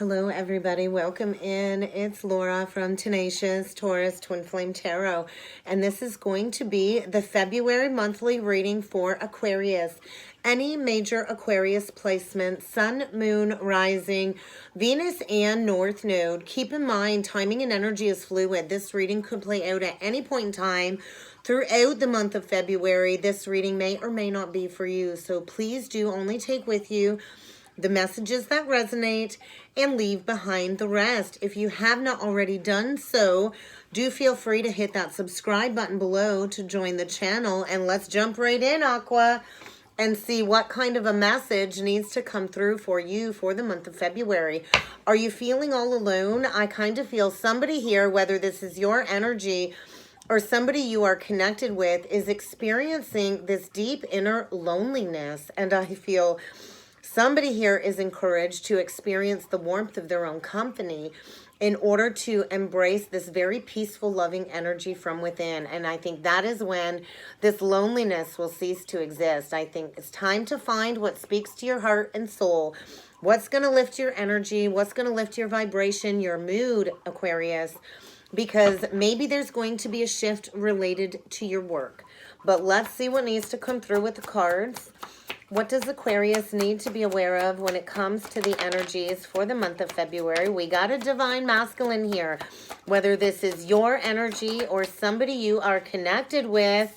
Hello, everybody. Welcome in. It's Laura from Tenacious Taurus Twin Flame Tarot, and this is going to be the February monthly reading for Aquarius. Any major Aquarius placement, Sun, Moon, Rising, Venus, and North Node. Keep in mind, timing and energy is fluid. This reading could play out at any point in time throughout the month of February. This reading may or may not be for you, so please do only take with you the messages that resonate and leave behind the rest. If you have not already done so, do feel free to hit that subscribe button below to join the channel. And let's jump right in, Aqua, and see what kind of a message needs to come through for you for the month of February. Are you feeling all alone? I kind of feel somebody here, whether this is your energy or somebody you are connected with, is experiencing this deep inner loneliness. And I feel somebody here is encouraged to experience the warmth of their own company in order to embrace this very peaceful, loving energy from within. And I think that is when this loneliness will cease to exist. I think it's time to find what speaks to your heart and soul. What's going to lift your energy? What's going to lift your vibration, your mood, Aquarius? Because maybe there's going to be a shift related to your work. But let's see what needs to come through with the cards. What does Aquarius need to be aware of when it comes to the energies for the month of February? We got a divine masculine here. Whether this is your energy or somebody you are connected with,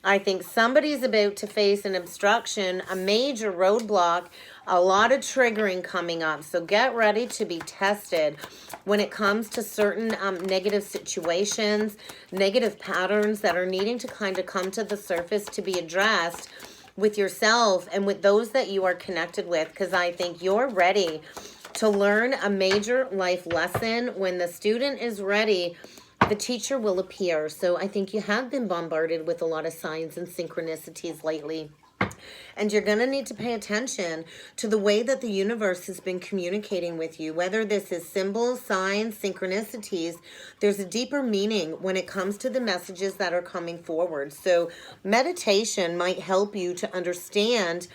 I think somebody's about to face an obstruction, a major roadblock, a lot of triggering coming up. So get ready to be tested when it comes to certain negative situations, negative patterns that are needing to kind of come to the surface to be addressed with yourself and with those that you are connected with, because I think you're ready to learn a major life lesson. When the student is ready, the teacher will appear. So I think you have been bombarded with a lot of signs and synchronicities lately. And you're going to need to pay attention to the way that the universe has been communicating with you. Whether this is symbols, signs, synchronicities, there's a deeper meaning when it comes to the messages that are coming forward. So meditation might help you to understand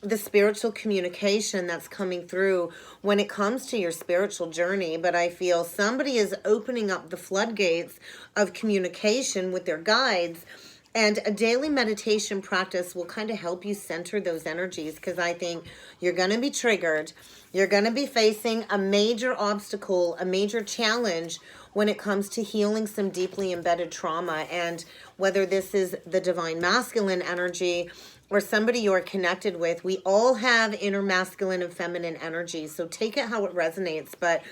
the spiritual communication that's coming through when it comes to your spiritual journey. But I feel somebody is opening up the floodgates of communication with their guides. And a daily meditation practice will kind of help you center those energies, because I think you're going to be triggered. You're going to be facing a major obstacle, a major challenge when it comes to healing some deeply embedded trauma. And whether this is the divine masculine energy or somebody you're connected with, we all have inner masculine and feminine energy. So take it how it resonates. But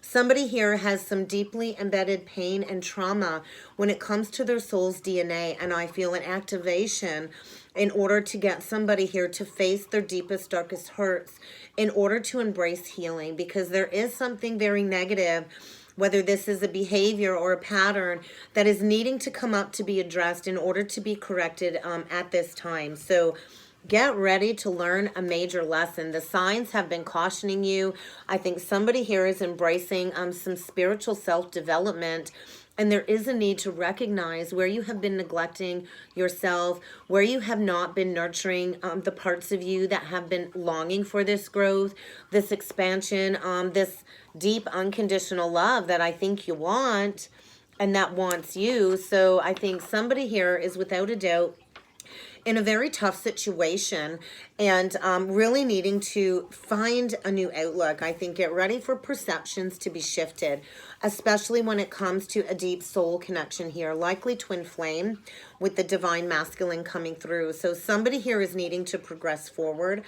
somebody here has some deeply embedded pain and trauma when it comes to their soul's DNA. And I feel an activation in order to get somebody here to face their deepest, darkest hurts in order to embrace healing. Because there is something very negative, whether this is a behavior or a pattern, that is needing to come up to be addressed in order to be corrected at this time. So get ready to learn a major lesson. The signs have been cautioning you. I think somebody here is embracing some spiritual self-development, and there is a need to recognize where you have been neglecting yourself, where you have not been nurturing the parts of you that have been longing for this growth, this expansion, this deep unconditional love that I think you want and that wants you. So I think somebody here is without a doubt in a very tough situation and really needing to find a new outlook. I think get ready for perceptions to be shifted, especially when it comes to a deep soul connection here, likely twin flame with the divine masculine coming through. So somebody here is needing to progress forward.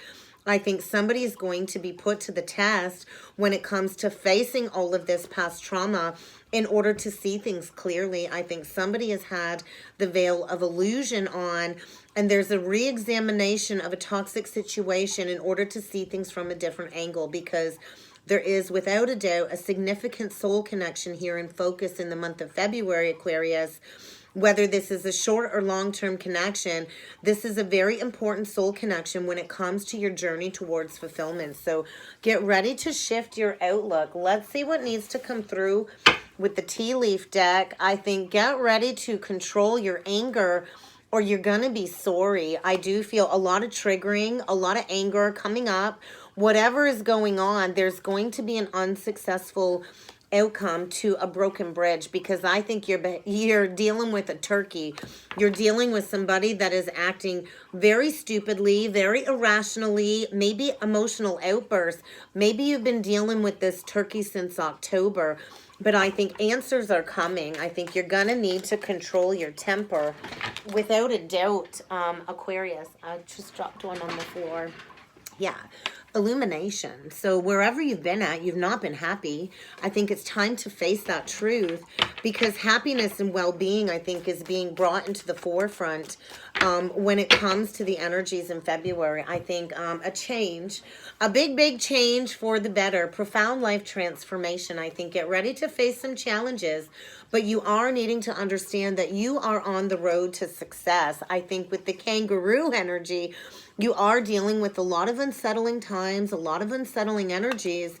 I think somebody is going to be put to the test when it comes to facing all of this past trauma in order to see things clearly. I think somebody has had the veil of illusion on, and there's a re-examination of a toxic situation in order to see things from a different angle, because there is without a doubt a significant soul connection here in focus in the month of February, Aquarius. Whether this is a short or long-term connection, this is a very important soul connection when it comes to your journey towards fulfillment. So get ready to shift your outlook. Let's see what needs to come through with the tea leaf deck. I think get ready to control your anger, or you're going to be sorry. I do feel a lot of triggering, a lot of anger coming up whatever is going on, there's going to be an unsuccessful outcome to a broken bridge, because I think you're dealing with a turkey. You're dealing with somebody that is acting very stupidly, very irrationally, maybe emotional outbursts. Maybe you've been dealing with this turkey since October, but I think answers are coming. I think you're going to need to control your temper without a doubt, Aquarius. I just dropped one on the floor. Yeah, illumination. So wherever you've been at, you've not been happy. I think it's time to face that truth, because happiness and well-being, I think, is being brought into the forefront when it comes to the energies in February. I think a change, a big change for the better, profound life transformation. I think get ready to face some challenges, but you are needing to understand that you are on the road to success. I think with the kangaroo energy, you are dealing with a lot of unsettling times, a lot of unsettling energies,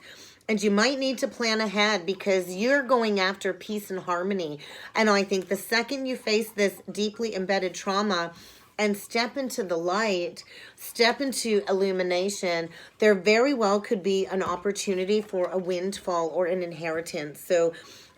and you might need to plan ahead, because you're going after peace and harmony. And I think the second you face this deeply embedded trauma and step into the light, step into illumination, there very well could be an opportunity for a windfall or an inheritance. So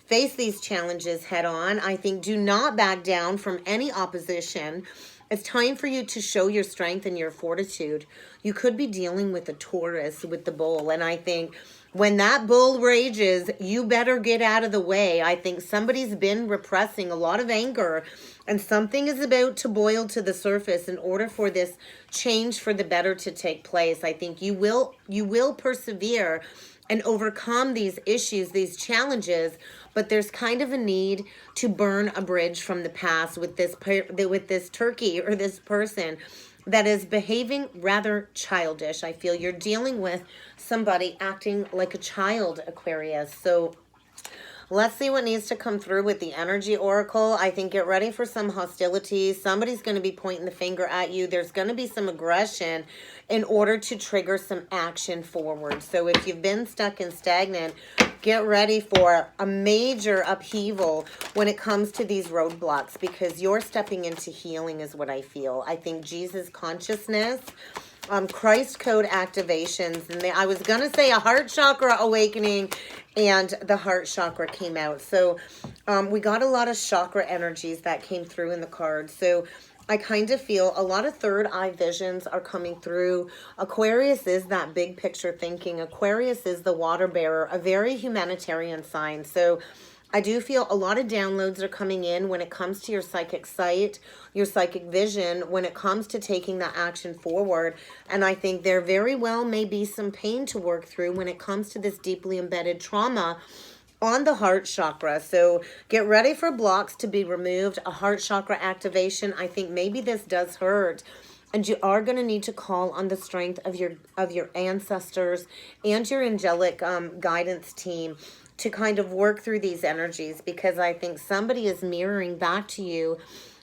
face these challenges head on. I think do not back down from any opposition. It's time for you to show your strength and your fortitude. You could be dealing with a Taurus with the bull. And I think when that bull rages, you better get out of the way. I think somebody's been repressing a lot of anger, and something is about to boil to the surface in order for this change for the better to take place. I think you will persevere and overcome these issues, these challenges, but there's kind of a need to burn a bridge from the past with this turkey or this person that is behaving rather childish. I feel you're dealing with somebody acting like a child, Aquarius. So let's see what needs to come through with the energy oracle. I think get ready for some hostilities. Somebody's going to be pointing the finger at you. There's going to be some aggression in order to trigger some action forward. So if you've been stuck and stagnant, get ready for a major upheaval when it comes to these roadblocks, because you're stepping into healing is what I feel. I think Jesus consciousness, Christ code activations, and I was going to say a heart chakra awakening, and the heart chakra came out. So we got a lot of chakra energies that came through in the card. So I kind of feel a lot of third eye visions are coming through. Aquarius is that big picture thinking. Aquarius is the water bearer, a very humanitarian sign. So I do feel a lot of downloads are coming in when it comes to your psychic sight, your psychic vision, when it comes to taking that action forward. And I think there very well may be some pain to work through when it comes to this deeply embedded trauma on the heart chakra. So get ready for blocks to be removed, a heart chakra activation. I think maybe this does hurt, and you are going to need to call on the strength of your ancestors and your angelic guidance team to kind of work through these energies, because I think somebody is mirroring back to you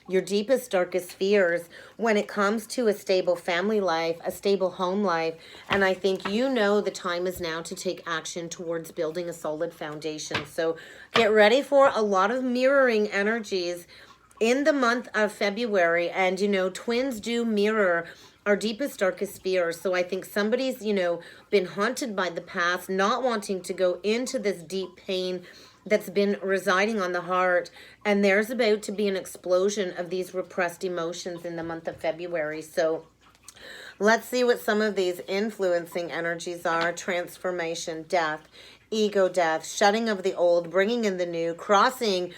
your deepest, darkest fears when it comes to a stable family life, a stable home life. And I think you know the time is now to take action towards building a solid foundation. So get ready for a lot of mirroring energies in the month of February. And, you know, twins do mirror our deepest, darkest fears. So I think somebody's, you know, been haunted by the past, not wanting to go into this deep pain that's been residing on the heart, and there's about to be an explosion of these repressed emotions in the month of February. So let's see what some of these influencing energies are. Transformation, death, ego death, shutting of the old, bringing in the new, crossing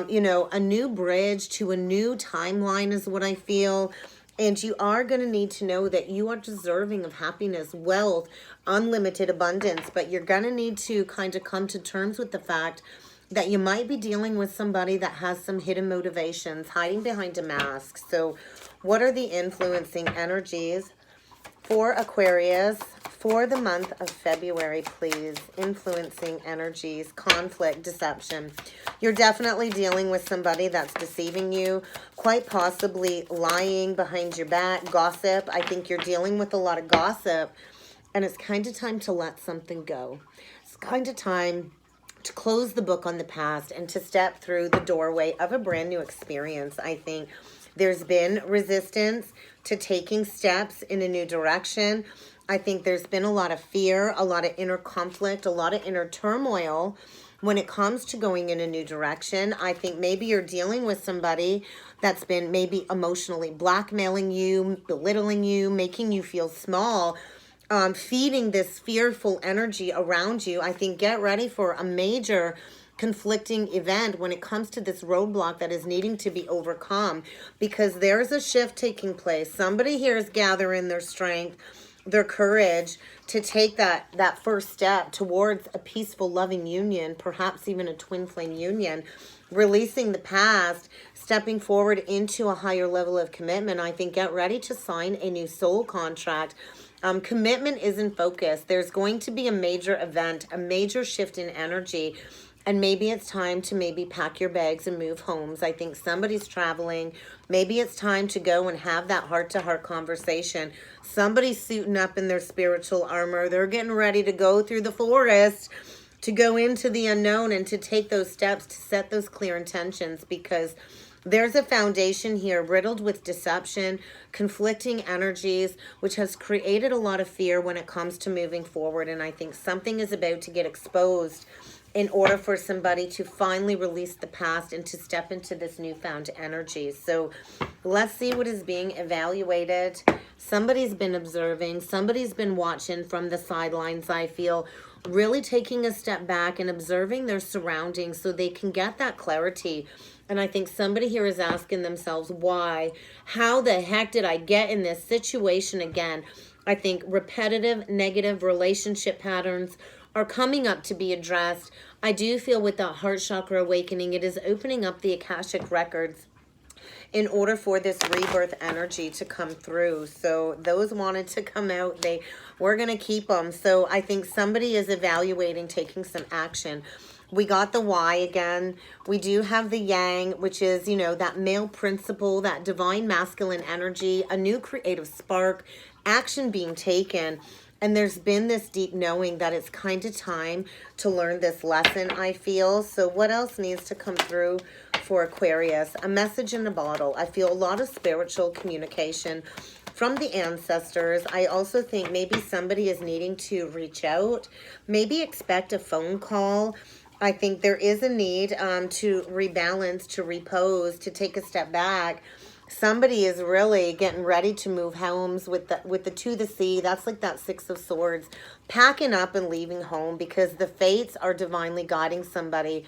you know, a new bridge to a new timeline is what I feel. And you are going to need to know that you are deserving of happiness, wealth, unlimited abundance. But you're going to need to kind of come to terms with the fact that you might be dealing with somebody that has some hidden motivations, hiding behind a mask. So what are the influencing energies for Aquarius for the month of February, please? Influencing energies, conflict, deception. You're definitely dealing with somebody that's deceiving you, quite possibly lying behind your back, gossip. I think you're dealing with a lot of gossip, and it's kind of time to let something go. It's kind of time to close the book on the past and to step through the doorway of a brand new experience. I think there's been resistance to taking steps in a new direction. I think there's been a lot of fear, a lot of inner conflict, a lot of inner turmoil when it comes to going in a new direction. I think maybe you're dealing with somebody that's been maybe emotionally blackmailing you, belittling you, making you feel small, feeding this fearful energy around you. I think get ready for a major conflicting event when it comes to this roadblock that is needing to be overcome, because there's a shift taking place. Somebody here is gathering their strength, their courage to take that first step towards a peaceful, loving union, perhaps even a twin flame union, releasing the past, stepping forward into a higher level of commitment. I think get ready to sign a new soul contract. Commitment is in focus. There's going to be a major event, a major shift in energy. And maybe it's time to maybe pack your bags and move homes. I think somebody's traveling. Maybe it's time to go and have that heart-to-heart conversation. Somebody's suiting up in their spiritual armor. They're getting ready to go through the forest, to go into the unknown and to take those steps to set those clear intentions, because there's a foundation here riddled with deception, conflicting energies, which has created a lot of fear when it comes to moving forward. And I think something is about to get exposed in order for somebody to finally release the past and to step into this newfound energy. So let's see what is being evaluated. Somebody's been observing. Somebody's been watching from the sidelines, I feel, really taking a step back and observing their surroundings so they can get that clarity. And I think somebody here is asking themselves, why? How the heck did I get in this situation again? I think repetitive negative relationship patterns are coming up to be addressed. I do feel with that heart chakra awakening, it is opening up the Akashic records in order for this rebirth energy to come through. So those wanted to come out, we're going to keep them. So I think somebody is evaluating taking some action. We got the Y again. We do have the Yang, which is, you know, that male principle, that divine masculine energy, a new creative spark, action being taken. And there's been this deep knowing that it's kind of time to learn this lesson, I feel. So what else needs to come through for Aquarius? A message in a bottle. I feel a lot of spiritual communication from the ancestors. I also think maybe somebody is needing to reach out. Maybe expect a phone call. I think there is a need to rebalance, to repose, to take a step back. Somebody is really getting ready to move homes with the to the sea. That's like that Six of Swords, packing up and leaving home, because the fates are divinely guiding somebody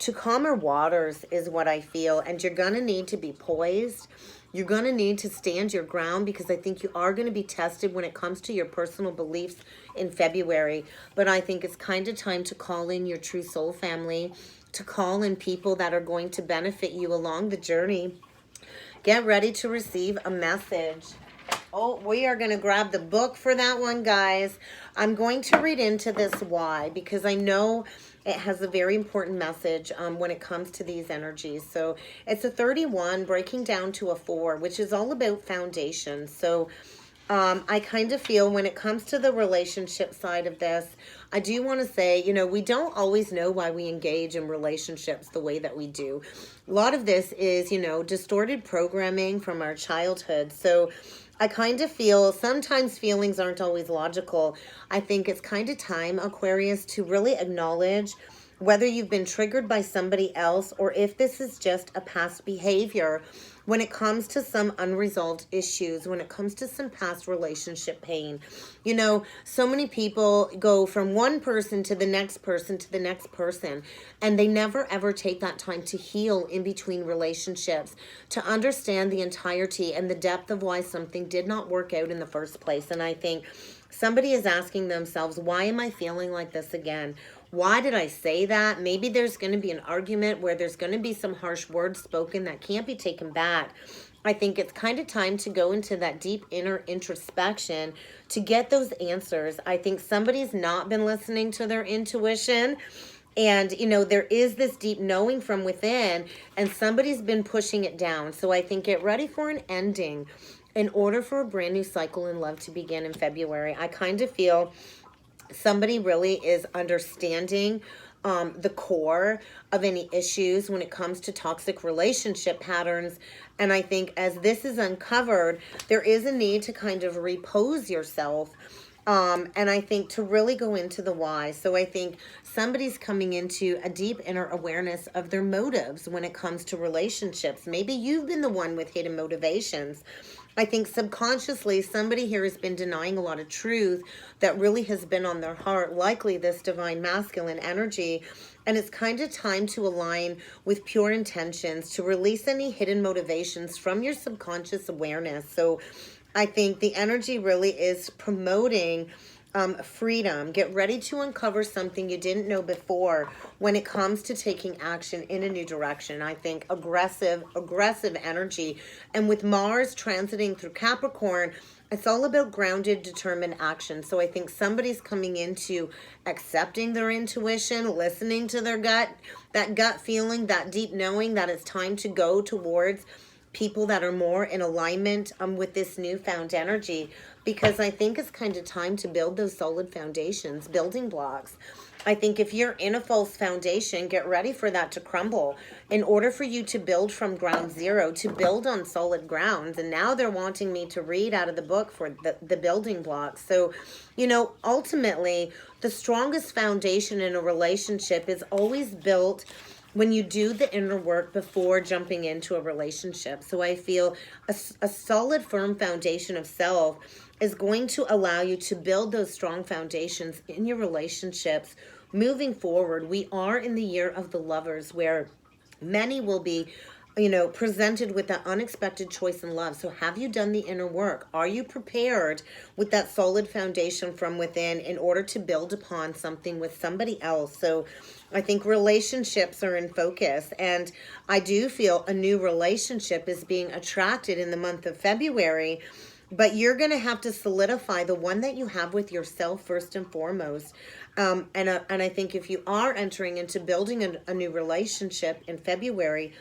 to calmer waters is what I feel. And you're going to need to be poised. You're going to need to stand your ground, because I think you are going to be tested when it comes to your personal beliefs in February. But I think it's kind of time to call in your true soul family, to call in people that are going to benefit you along the journey. Get ready to receive a message. Oh, we are going to grab the book for that one, guys. I'm going to read into this why, because I know it has a very important message when it comes to these energies. So it's a 31 breaking down to a 4, which is all about foundation. So I kind of feel when it comes to the relationship side of this, I do want to say, you know, we don't always know why we engage in relationships the way that we do. A lot of this is, you know, distorted programming from our childhood. So I kind of feel sometimes feelings aren't always logical. I think it's kind of time, Aquarius, to really acknowledge whether you've been triggered by somebody else or if this is just a past behavior when it comes to some unresolved issues, when it comes to some past relationship pain. You know, so many people go from one person to the next person to the next person, and they never ever take that time to heal in between relationships, to understand the entirety and the depth of why something did not work out in the first place. And I think somebody is asking themselves, why am I feeling like this again? Why did I say that? Maybe there's going to be an argument where there's going to be some harsh words spoken that can't be taken back. I think it's kind of time to go into that deep inner introspection to get those answers. I think somebody's not been listening to their intuition. And, you know, there is this deep knowing from within, and somebody's been pushing it down. So I think get ready for an ending in order for a brand new cycle in love to begin in February. I kind of feel somebody really is understanding the core of any issues when it comes to toxic relationship patterns. And I think as this is uncovered, there is a need to kind of repose yourself And I think to really go into the why. So I think somebody's coming into a deep inner awareness of their motives when it comes to relationships. Maybe you've been the one with hidden motivations. I think subconsciously somebody here has been denying a lot of truth that really has been on their heart, likely this divine masculine energy. And it's kind of time to align with pure intentions, to release any hidden motivations from your subconscious awareness. So I think the energy really is promoting freedom. Get ready to uncover something you didn't know before when it comes to taking action in a new direction. I think aggressive energy. And with Mars transiting through Capricorn, it's all about grounded, determined action. So I think somebody's coming into accepting their intuition, listening to their gut, that gut feeling, that deep knowing that it's time to go towards people that are more in alignment with this newfound energy, because I think it's kind of time to build those solid foundations, building blocks. I think if you're in a false foundation, get ready for that to crumble in order for you to build from ground zero, to build on solid grounds. And now they're wanting me to read out of the book for the building blocks. So, you know, ultimately, the strongest foundation in a relationship is always built when you do the inner work before jumping into a relationship. So I feel a solid, firm foundation of self is going to allow you to build those strong foundations in your relationships moving forward. We are in the year of the lovers, where many will be, you know, presented with that unexpected choice in love. So have you done the inner work? Are you prepared with that solid foundation from within in order to build upon something with somebody else? So I think relationships are in focus, and I do feel a new relationship is being attracted in the month of February. But you're going to have to solidify the one that you have with yourself first and foremost. And I think if you are entering into building a new relationship in February,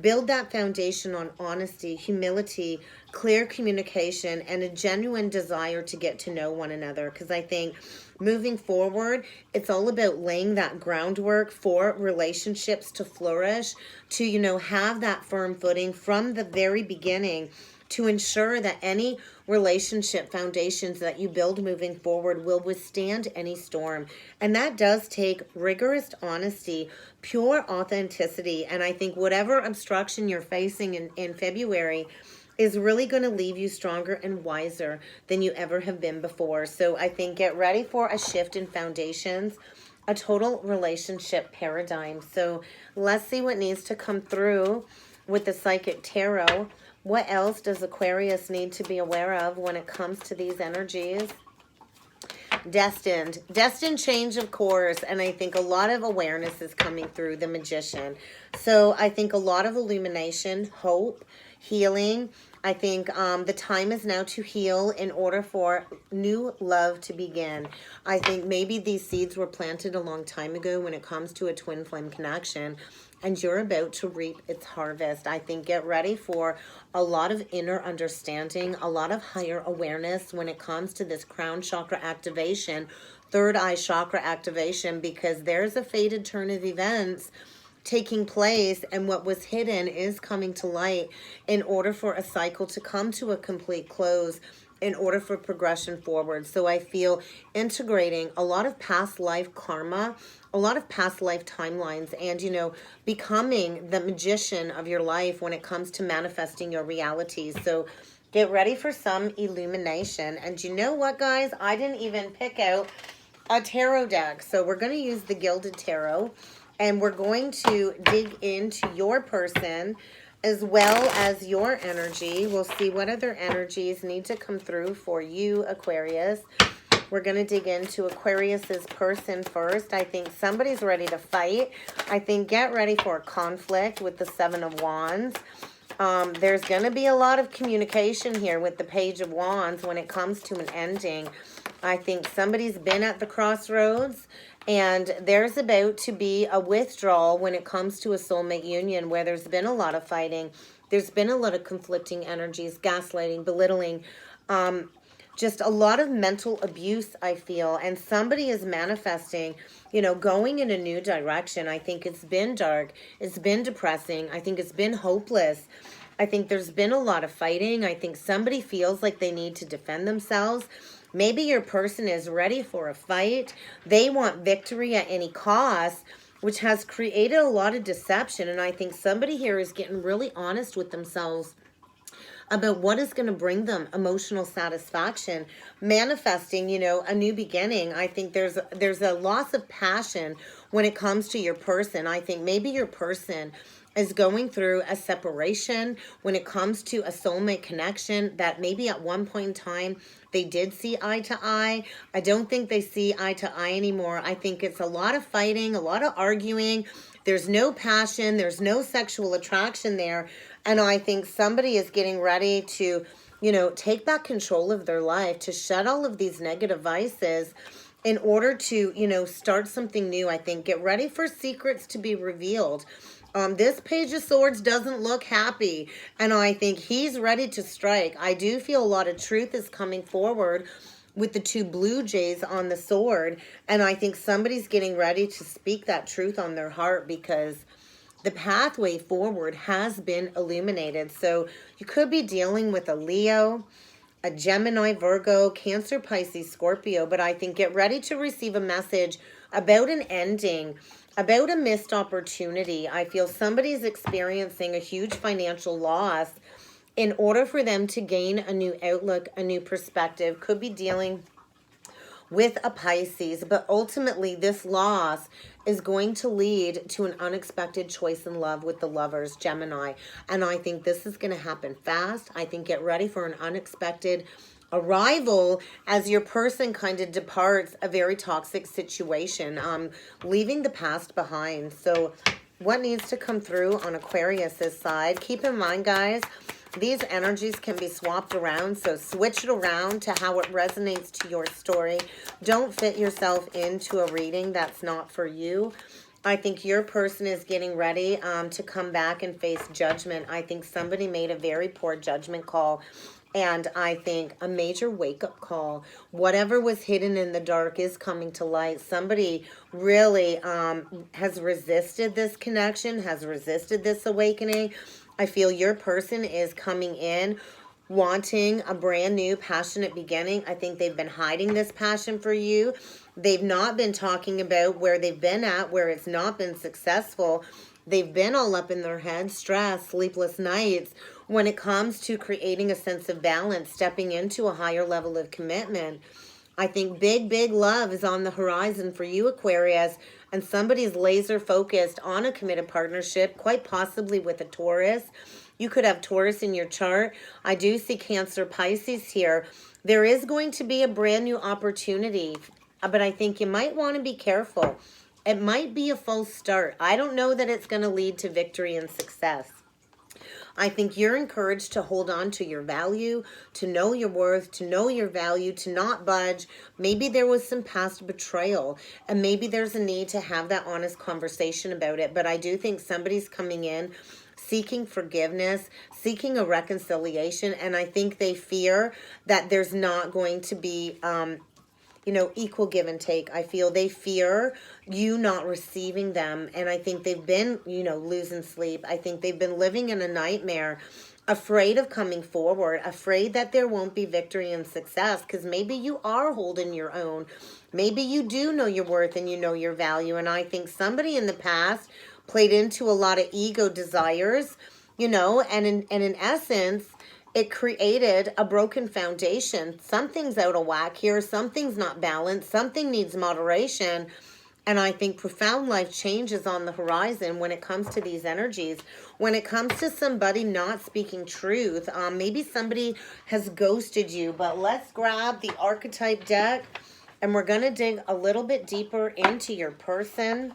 build that foundation on honesty, humility, clear communication, and a genuine desire to get to know one another. Because I think moving forward, it's all about laying that groundwork for relationships to flourish, to, you know, have that firm footing from the very beginning, to ensure that any relationship foundations that you build moving forward will withstand any storm. And that does take rigorous honesty, pure authenticity. And I think whatever obstruction you're facing in February is really going to leave you stronger and wiser than you ever have been before. So I think get ready for a shift in foundations, a total relationship paradigm. So let's see what needs to come through with the Psychic Tarot. What else does Aquarius need to be aware of when it comes to these energies? Destined change, of course. And I think a lot of awareness is coming through the Magician. So I think a lot of illumination, hope, healing. I think the time is now to heal in order for new love to begin. I think maybe these seeds were planted a long time ago when it comes to a twin flame connection, and you're about to reap its harvest. I think get ready for a lot of inner understanding, a lot of higher awareness when it comes to this crown chakra activation, third eye chakra activation, because there's a fated turn of events taking place, and what was hidden is coming to light in order for a cycle to come to a complete close, in order for progression forward. So I feel integrating a lot of past life karma, a lot of past life timelines, and, you know, becoming the magician of your life when it comes to manifesting your realities. So get ready for some illumination. And you know what, guys? I didn't even pick out a tarot deck. So we're going to use the Gilded Tarot, and we're going to dig into your person as well as your energy. We'll see what other energies need to come through for you, Aquarius. We're going to dig into Aquarius's person first. I think somebody's ready to fight. I think get ready for a conflict with the Seven of Wands. There's going to be a lot of communication here with the Page of Wands when it comes to an ending. I think somebody's been at the crossroads, and there's about to be a withdrawal when it comes to a soulmate union where there's been a lot of fighting. There's been a lot of conflicting energies, gaslighting, belittling, just a lot of mental abuse, I feel. And somebody is manifesting, you know, going in a new direction. I think it's been dark. It's been depressing. I think it's been hopeless. I think there's been a lot of fighting. I think somebody feels like they need to defend themselves. Maybe your person is ready for a fight. They want victory at any cost, which has created a lot of deception. And I think somebody here is getting really honest with themselves about what is going to bring them emotional satisfaction, manifesting, you know, a new beginning. I think there's a loss of passion when it comes to your person. I think maybe your person is going through a separation when it comes to a soulmate connection that maybe at one point in time they did see eye to eye. I don't think they see eye to eye anymore. I think it's a lot of fighting, a lot of arguing. There's no passion, there's no sexual attraction there. And I think somebody is getting ready to, you know, take back control of their life, to shut all of these negative vices in order to, you know, start something new. I think get ready for secrets to be revealed. This Page of Swords doesn't look happy, and I think he's ready to strike. I do feel a lot of truth is coming forward with the two blue jays on the sword, and I think somebody's getting ready to speak that truth on their heart because the pathway forward has been illuminated. So you could be dealing with a Leo, a Gemini, Virgo, Cancer, Pisces, Scorpio, but I think get ready to receive a message about an ending, about a missed opportunity. I feel somebody's experiencing a huge financial loss. In order for them to gain a new outlook, a new perspective, could be dealing with a Pisces, but ultimately this loss is going to lead to an unexpected choice in love with the Lovers, Gemini. And I think this is going to happen fast. I think get ready for an unexpected arrival as your person kind of departs a very toxic situation, leaving the past behind. So what needs to come through on Aquarius's side? Keep in mind, guys, these energies can be swapped around, so switch it around to how it resonates to your story. Don't fit yourself into a reading that's not for you. I think your person is getting ready to come back and face judgment. I think somebody made a very poor judgment call, and I think a major wake-up call. Whatever was hidden in the dark is coming to light. Somebody really has resisted this connection, has resisted this awakening. I feel your person is coming in wanting a brand new passionate beginning. I think they've been hiding this passion for you. They've not been talking about where they've been at, where it's not been successful. They've been all up in their head, stress, sleepless nights, when it comes to creating a sense of balance, stepping into a higher level of commitment. I think big, big love is on the horizon for you, Aquarius, and somebody's laser focused on a committed partnership, quite possibly with a Taurus. You could have Taurus in your chart. I do see Cancer, Pisces here. There is going to be a brand new opportunity, but I think you might want to be careful. It might be a false start. I don't know that it's going to lead to victory and success. I think you're encouraged to hold on to your value, to know your worth, to know your value, to not budge. Maybe there was some past betrayal, and maybe there's a need to have that honest conversation about it. But I do think somebody's coming in seeking forgiveness, seeking a reconciliation, and I think they fear that there's not going to be equal give and take. I feel they fear you not receiving them. And I think they've been, losing sleep. I think they've been living in a nightmare, afraid of coming forward, afraid that there won't be victory and success, because maybe you are holding your own. Maybe you do know your worth and you know your value. And I think somebody in the past played into a lot of ego desires, and in essence, it created a broken foundation. Something's out of whack here. Something's not balanced. Something needs moderation. And I think profound life change is on the horizon when it comes to these energies. When it comes to somebody not speaking truth, maybe somebody has ghosted you. But let's grab the archetype deck, and we're going to dig a little bit deeper into your person.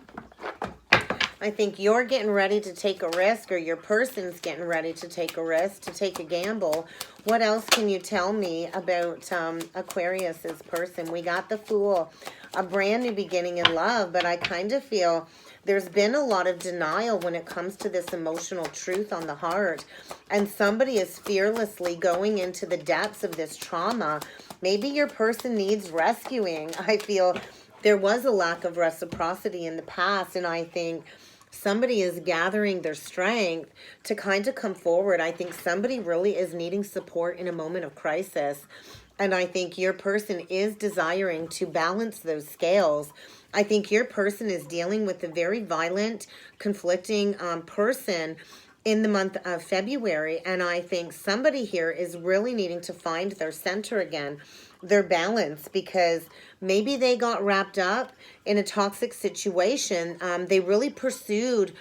I think you're getting ready to take a risk, or your person's getting ready to take a risk, to take a gamble. What else can you tell me about Aquarius's person? We got the Fool, a brand new beginning in love, but I kind of feel there's been a lot of denial when it comes to this emotional truth on the heart, and somebody is fearlessly going into the depths of this trauma. Maybe your person needs rescuing. I feel there was a lack of reciprocity in the past, and I think somebody is gathering their strength to kind of come forward. I think somebody really is needing support in a moment of crisis. And I think your person is desiring to balance those scales. I think your person is dealing with a very violent, conflicting person in the month of February. And I think somebody here is really needing to find their center again, their balance, because maybe they got wrapped up in a toxic situation. They really pursued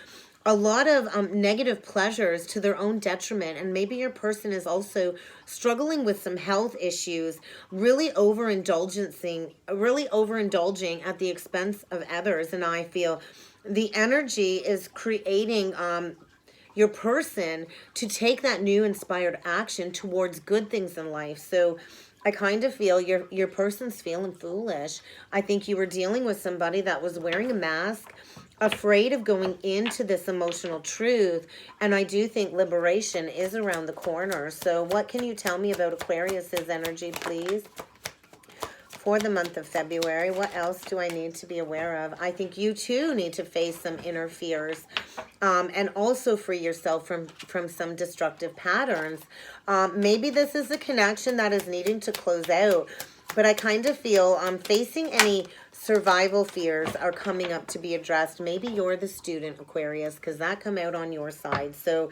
a lot of negative pleasures to their own detriment. And maybe your person is also struggling with some health issues, really overindulging at the expense of others. And I feel the energy is creating your person to take that new inspired action towards good things in life. So I kind of feel your person's feeling foolish. I think you were dealing with somebody that was wearing a mask, afraid of going into this emotional truth. And I do think liberation is around the corner. So what can you tell me about Aquarius's energy, please? For the month of February, what else do I need to be aware of? I think you too need to face some inner fears, and also free yourself from some destructive patterns. Maybe this is a connection that is needing to close out, but I kind of feel facing any survival fears are coming up to be addressed. Maybe you're the student, Aquarius, because that come out on your side. So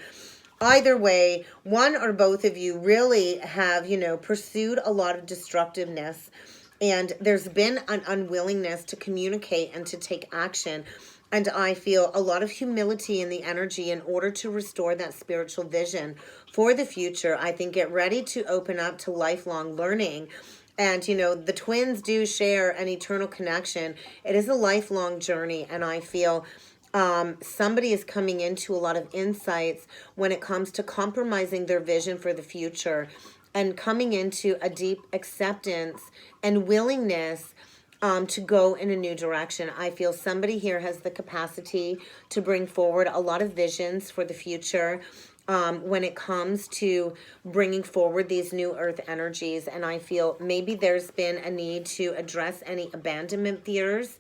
either way, one or both of you really have, pursued a lot of destructiveness. And there's been an unwillingness to communicate and to take action. And I feel a lot of humility in the energy in order to restore that spiritual vision for the future. I think get ready to open up to lifelong learning. And, the twins do share an eternal connection. It is a lifelong journey. And I feel somebody is coming into a lot of insights when it comes to compromising their vision for the future and coming into a deep acceptance and willingness to go in a new direction. I feel somebody here has the capacity to bring forward a lot of visions for the future when it comes to bringing forward these new earth energies. And I feel maybe there's been a need to address any abandonment fears,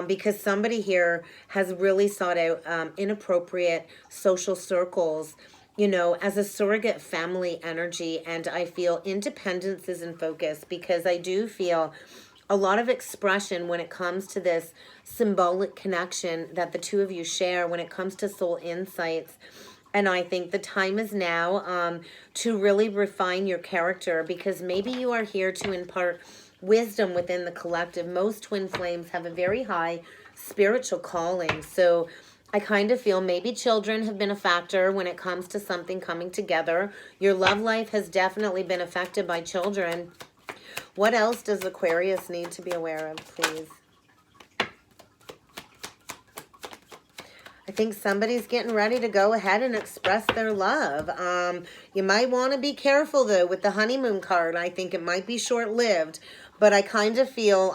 because somebody here has really sought out inappropriate social circles, as a surrogate family energy. And I feel independence is in focus, because I do feel a lot of expression when it comes to this symbolic connection that the two of you share when it comes to soul insights. And I think the time is now to really refine your character, because maybe you are here to impart wisdom within the collective. Most twin flames have a very high spiritual calling. So I kind of feel maybe children have been a factor when it comes to something coming together. Your love life has definitely been affected by children. What else does Aquarius need to be aware of, please? I think somebody's getting ready to go ahead and express their love. You might want to be careful, though, with the honeymoon card. I think it might be short-lived. But I kind of feel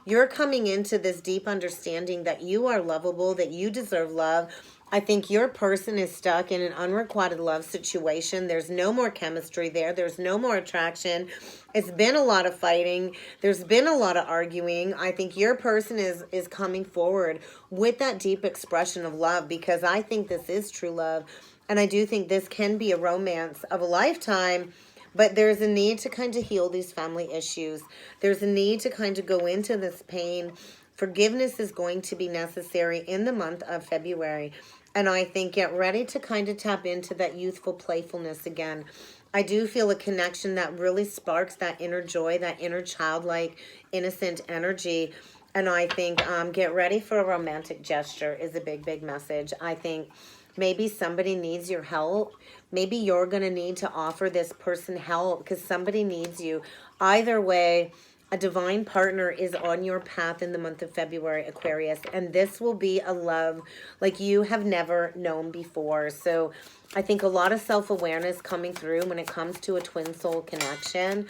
you're coming into this deep understanding that you are lovable, that you deserve love. I think your person is stuck in an unrequited love situation. There's no more chemistry there. There's no more attraction. It's been a lot of fighting. There's been a lot of arguing. I think your person is coming forward with that deep expression of love, because I think this is true love. And I do think this can be a romance of a lifetime. But there's a need to kind of heal these family issues. There's a need to kind of go into this pain. Forgiveness is going to be necessary in the month of February. And I think get ready to kind of tap into that youthful playfulness again. I do feel a connection that really sparks that inner joy, that inner childlike, innocent energy. And I think get ready for a romantic gesture is a big, big message. I think maybe somebody needs your help. Maybe you're going to need to offer this person help because somebody needs you. Either way, a divine partner is on your path in the month of February, Aquarius. And this will be a love like you have never known before. So I think a lot of self-awareness coming through when it comes to a twin soul connection.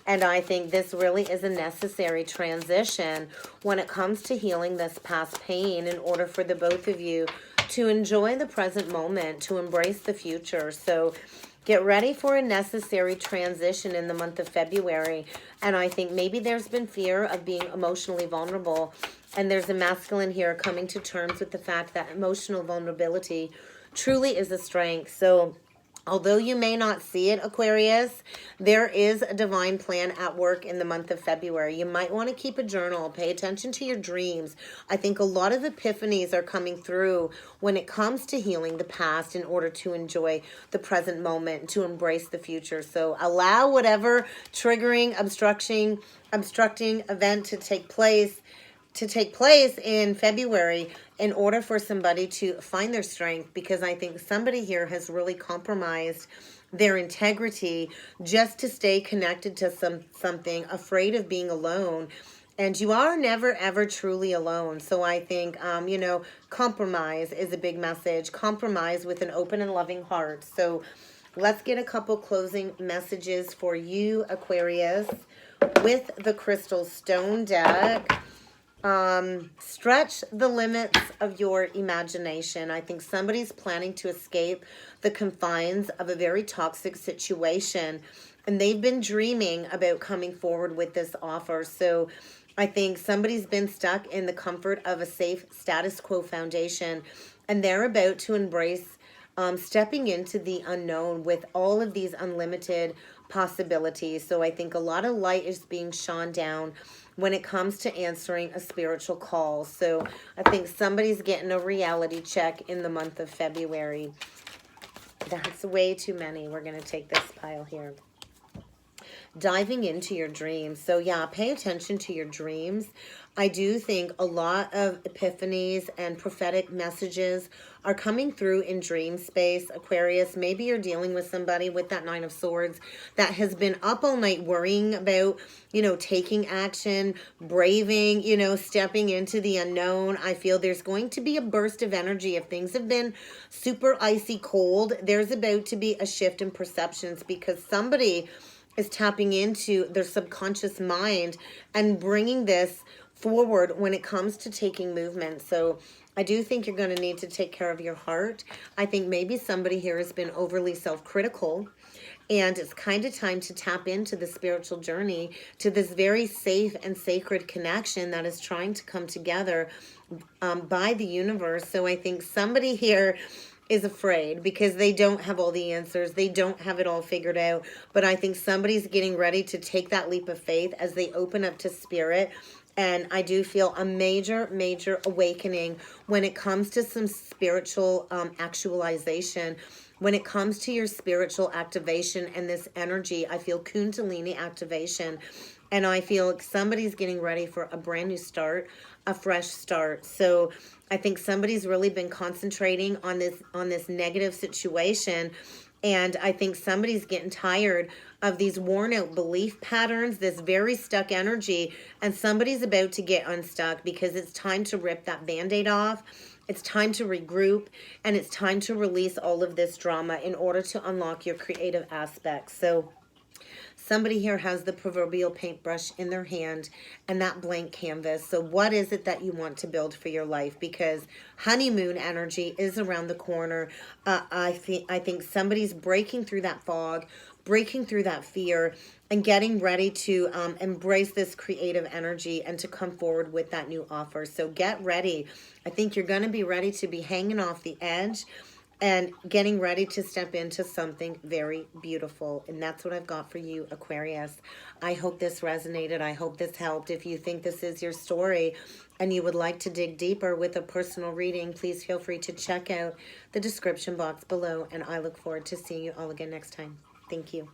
And I think this really is a necessary transition when it comes to healing this past pain in order for the both of you to enjoy the present moment, to embrace the future. So get ready for a necessary transition in the month of February. And I think maybe there's been fear of being emotionally vulnerable. And there's a masculine here coming to terms with the fact that emotional vulnerability truly is a strength. So Although you may not see it, Aquarius, there is a divine plan at work in the month of February. You might want to keep a journal. Pay attention to your dreams. I think a lot of epiphanies are coming through when it comes to healing the past in order to enjoy the present moment and to embrace the future. So allow whatever triggering, obstructing event to take place in February in order for somebody to find their strength, because I think somebody here has really compromised their integrity just to stay connected to something, afraid of being alone. And you are never ever truly alone. So I think compromise is a big message. Compromise with an open and loving heart. So let's get a couple closing messages for you, Aquarius, with the Crystal Stone deck. Stretch the limits of your imagination. I think somebody's planning to escape the confines of a very toxic situation, and they've been dreaming about coming forward with this offer. So I think somebody's been stuck in the comfort of a safe status quo foundation, and they're about to embrace stepping into the unknown with all of these unlimited possibilities. So I think a lot of light is being shone down when it comes to answering a spiritual call. So I think somebody's getting a reality check in the month of February. That's way too many. We're going to take this pile here. Diving into your dreams. So yeah, pay attention to your dreams. I do think a lot of epiphanies and prophetic messages are coming through in dream space, Aquarius. Maybe you're dealing with somebody with that Nine of Swords that has been up all night worrying about, taking action, braving, stepping into the unknown. I feel there's going to be a burst of energy. If things have been super icy cold, there's about to be a shift in perceptions, because somebody is tapping into their subconscious mind and bringing this forward when it comes to taking movement. So I do think you're going to need to take care of your heart. I think maybe somebody here has been overly self-critical, and it's kind of time to tap into the spiritual journey, to this very safe and sacred connection that is trying to come together by the universe. So I think somebody here is afraid because they don't have all the answers. They don't have it all figured out. But I think somebody's getting ready to take that leap of faith as they open up to spirit. And I do feel a major, major awakening when it comes to some spiritual actualization. When it comes to your spiritual activation and this energy, I feel Kundalini activation. And I feel like somebody's getting ready for a brand new start, a fresh start. So I think somebody's really been concentrating on this negative situation. And I think somebody's getting tired of these worn out belief patterns, this very stuck energy, and somebody's about to get unstuck because it's time to rip that Band-Aid off. It's time to regroup, and it's time to release all of this drama in order to unlock your creative aspects. So somebody here has the proverbial paintbrush in their hand and that blank canvas. So what is it that you want to build for your life? Because honeymoon energy is around the corner. I think somebody's breaking through that fog, breaking through that fear, and getting ready to embrace this creative energy and to come forward with that new offer. So get ready. I think you're going to be ready to be hanging off the edge and getting ready to step into something very beautiful. And that's what I've got for you, Aquarius. I hope this resonated. I hope this helped. If you think this is your story and you would like to dig deeper with a personal reading, please feel free to check out the description box below. And I look forward to seeing you all again next time. Thank you.